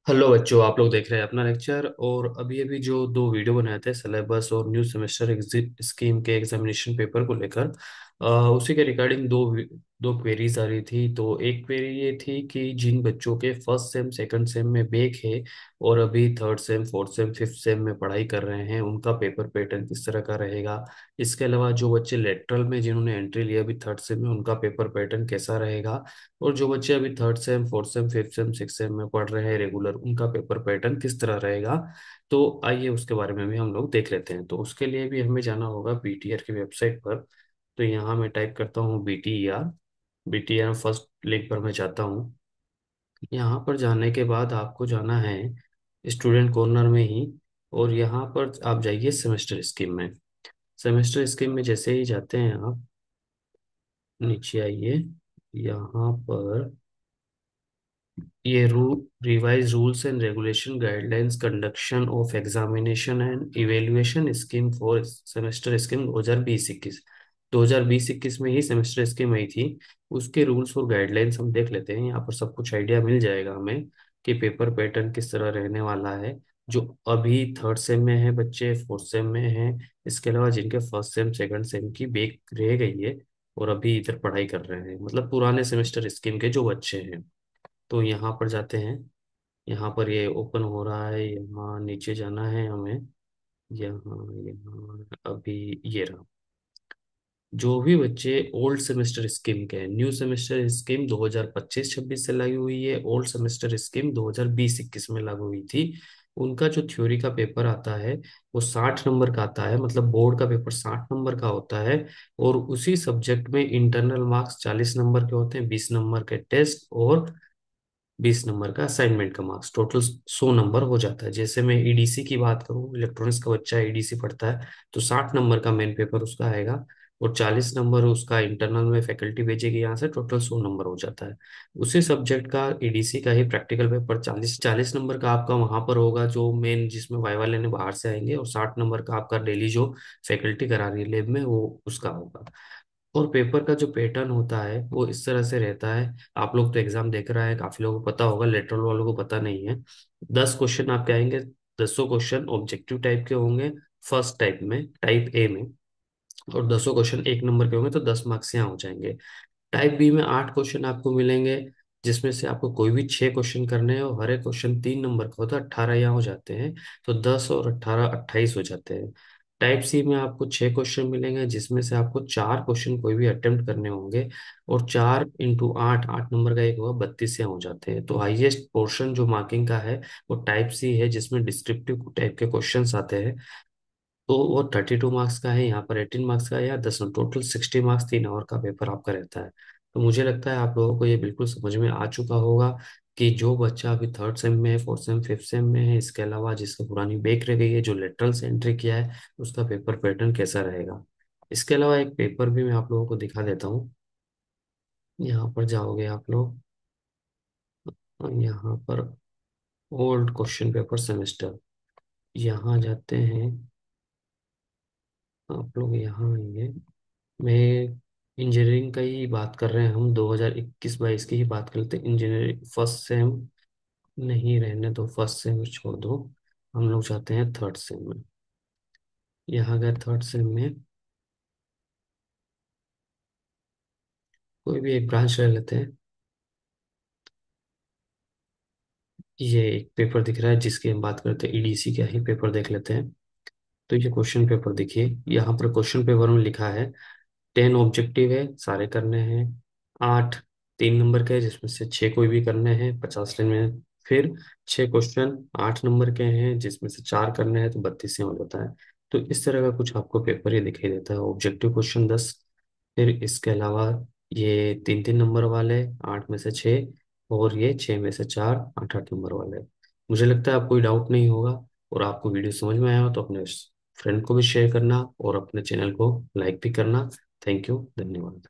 Hello बच्चों, आप लोग देख रहे हैं अपना लेक्चर। और अभी अभी जो दो वीडियो बनाए थे सिलेबस और न्यू सेमेस्टर एग्जिट स्कीम के एग्जामिनेशन पेपर को लेकर, उसी के रिगार्डिंग दो क्वेरीज आ रही थी। तो एक क्वेरी ये थी कि जिन बच्चों के फर्स्ट सेम सेकंड सेम में बैक है और अभी third same fourth same fifth sem में पढ़ाई कर रहे हैं, उनका पेपर पैटर्न किस तरह का रहेगा। इसके अलावा जो बच्चे लेटरल में जिन्होंने एंट्री लिया अभी थर्ड सेम में, उनका पेपर पैटर्न कैसा रहेगा। और जो बच्चे अभी third same fourth same fifth sem six same में पढ़ रहे हैं रेगुलर, उनका पेपर पैटर्न किस तरह रहेगा। तो आइए उसके बारे में भी हम लोग देख लेते हैं। तो उसके लिए भी हमें जाना होगा बीटीआर की वेबसाइट पर। तो यहाँ मैं टाइप करता हूँ बीटीआर। बीटीआर फर्स्ट लिंक पर मैं जाता हूँ। यहाँ पर जाने के बाद आपको जाना है स्टूडेंट कॉर्नर में ही। और यहाँ पर आप जाइए सेमेस्टर स्कीम में। सेमेस्टर स्कीम में जैसे ही जाते हैं आप नीचे आइए। यहाँ पर ये revise rules and regulation guidelines conduction of examination and evaluation scheme for semester scheme 2020-21। 2020-21 में ही सेमेस्टर स्कीम आई थी। उसके रूल्स और गाइडलाइंस हम देख लेते हैं। यहाँ पर सब कुछ आइडिया मिल जाएगा हमें कि पेपर पैटर्न किस तरह रहने वाला है। जो अभी थर्ड सेम में है बच्चे, फोर्थ सेम में है, इसके अलावा जिनके फर्स्ट सेम सेकंड सेम की बैक रह गई है और अभी इधर पढ़ाई कर रहे हैं, मतलब पुराने सेमेस्टर स्कीम के जो बच्चे हैं। तो यहाँ पर जाते हैं। यहाँ पर ये ओपन हो रहा है, यहाँ नीचे जाना है हमें। यहाँ यहाँ अभी ये रहा। जो भी बच्चे ओल्ड सेमेस्टर स्कीम के हैं, न्यू सेमेस्टर स्कीम 2025-26 से लागू हुई है, ओल्ड सेमेस्टर स्कीम 2020-21 में लागू हुई थी। उनका जो थ्योरी का पेपर आता है वो 60 नंबर का आता है, मतलब बोर्ड का पेपर 60 नंबर का होता है। और उसी सब्जेक्ट में इंटरनल मार्क्स 40 नंबर के होते हैं, 20 नंबर के टेस्ट और 20 नंबर का असाइनमेंट का मार्क्स, टोटल 100 नंबर हो जाता है। जैसे मैं ईडीसी की बात करूँ, इलेक्ट्रॉनिक्स का बच्चा ईडीसी पढ़ता है, तो 60 नंबर का मेन पेपर उसका आएगा और 40 नंबर उसका इंटरनल में फैकल्टी भेजेगी यहाँ से, टोटल 100 नंबर हो जाता है। उसी सब्जेक्ट का ईडीसी का ही प्रैक्टिकल पेपर 40 40 नंबर का आपका वहां पर होगा, जो मेन जिसमें वाइवा लेने बाहर से आएंगे, और 60 नंबर का आपका डेली जो फैकल्टी करा रही है लेब में, वो उसका होगा। और पेपर का जो पैटर्न होता है वो इस तरह से रहता है। आप लोग तो एग्जाम देख रहा है, काफी लोगों को पता होगा, लेटरल वालों को पता नहीं है। 10 क्वेश्चन आपके आएंगे। 10 क्वेश्चन ऑब्जेक्टिव टाइप के होंगे फर्स्ट टाइप में, टाइप ए में। और 10 क्वेश्चन 1 नंबर के होंगे, तो 10 मार्क्स यहाँ हो जाएंगे। टाइप बी में 8 क्वेश्चन आपको मिलेंगे, जिसमें से आपको कोई भी 6 क्वेश्चन करने हैं और हर एक क्वेश्चन 3 नंबर का होता है, 18 यहाँ हो जाते हैं। तो 10 और 18 28 हो जाते हैं। टाइप सी में आपको 6 क्वेश्चन मिलेंगे, जिसमें से आपको 4 क्वेश्चन कोई भी अटेम्प्ट करने होंगे। और 4 इंटू 8, 8 नंबर का एक होगा, 32 यहाँ हो जाते हैं। तो हाईएस्ट पोर्शन जो मार्किंग का है वो टाइप सी है, जिसमें डिस्क्रिप्टिव टाइप के क्वेश्चन आते हैं। तो वो 32 मार्क्स का है, यहाँ पर 18 मार्क्स का है, या 10, टोटल 60 मार्क्स 3 आवर का पेपर आपका रहता है। तो मुझे लगता है आप लोगों को ये बिल्कुल समझ में आ चुका होगा कि जो बच्चा अभी थर्ड सेम में है, फोर्थ सेम फिफ्थ सेम में है, इसके अलावा जिसकी पुरानी बैक रह गई है, जो लेटरल से एंट्री किया है, उसका पेपर पैटर्न कैसा रहेगा। इसके अलावा एक पेपर भी मैं आप लोगों को दिखा देता हूँ। यहाँ पर जाओगे आप लोग, और यहाँ पर ओल्ड क्वेश्चन पेपर सेमेस्टर, यहाँ जाते हैं आप लोग, यहाँ आएंगे। मैं इंजीनियरिंग का ही बात कर रहे हैं हम, 2021-22 की ही बात करते हैं। इंजीनियरिंग फर्स्ट सेम नहीं, रहने दो, फर्स्ट सेम छोड़ दो। हम लोग जाते हैं थर्ड सेम में। यहाँ गए थर्ड सेम में, कोई भी एक ब्रांच ले लेते हैं। ये एक पेपर दिख रहा है जिसकी हम बात करते हैं, ईडीसी का ही पेपर देख लेते हैं। तो ये क्वेश्चन पेपर देखिए, यहाँ पर क्वेश्चन पेपर में लिखा है 10 ऑब्जेक्टिव है, सारे करने हैं। 8 3 नंबर के हैं, जिसमें से 6 कोई भी करने हैं, 50 लाइन में। फिर 6 क्वेश्चन 8 नंबर के हैं, जिसमें से 4 करने हैं, तो 32 हो जाता है। तो इस तरह का कुछ आपको पेपर ये दिखाई देता है, ऑब्जेक्टिव क्वेश्चन 10। फिर इसके अलावा ये 3 3 नंबर वाले, 8 में से 6, और ये 6 में से 4, 8 8 नंबर वाले। मुझे लगता है आपको कोई डाउट नहीं होगा। और आपको वीडियो समझ में आया हो तो अपने फ्रेंड को भी शेयर करना और अपने चैनल को लाइक भी करना। थैंक यू, धन्यवाद।